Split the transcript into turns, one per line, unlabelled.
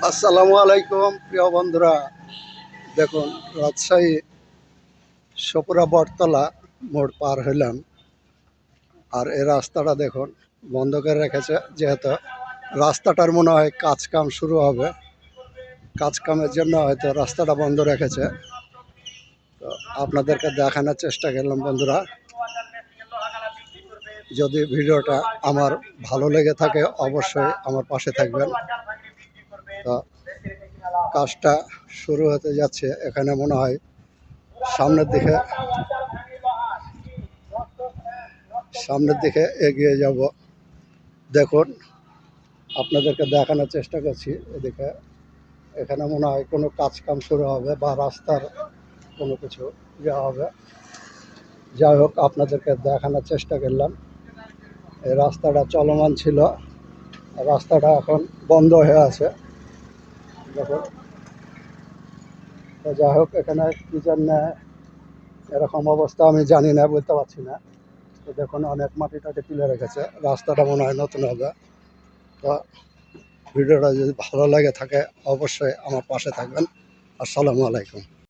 আসসালামু আলাইকুম প্রিয় বন্ধুরা। দেখুন, রাজশাহী সপুরা বটতলা মোড় পার হইলাম। আর এই রাস্তাটা দেখুন বন্ধ করে রেখেছে, যেহেতু রাস্তাটার মনে হয় কাজ কাম শুরু হবে। কাজ কামের জন্য হয়তো রাস্তাটা বন্ধ রেখেছে। তো আপনাদেরকে দেখানোর চেষ্টা করলাম বন্ধুরা। যদি ভিডিওটা আমার ভালো লেগে থাকে অবশ্যই আমার পাশে থাকবেন। তো কাজটা শুরু হতে যাচ্ছে, এখানে মনে হয় সামনের দিকে এগিয়ে যাব। দেখুন, আপনাদেরকে দেখানোর চেষ্টা করছি। এদিকে এখানে মনে হয় কোনো কাজ কাম শুরু হবে বা রাস্তার কোনো কিছু ইয়ে হবে। যাই হোক, আপনাদেরকে দেখানোর চেষ্টা করলাম। এই রাস্তাটা চলমান ছিল, রাস্তাটা এখন বন্ধ হয়ে আছে। দেখুন, তো যাই হোক, এখানে কী জন্য এরকম অবস্থা আমি জানি না, বলতে পারছি না। তো দেখুন, অনেক মাটি টাটি তুলে রেখেছে, রাস্তাটা মনে হয় নতুন হবে। তো ভিডিওটা যদি ভালো লাগে থাকে অবশ্যই আমার পাশে থাকবেন। আসসালামু আলাইকুম।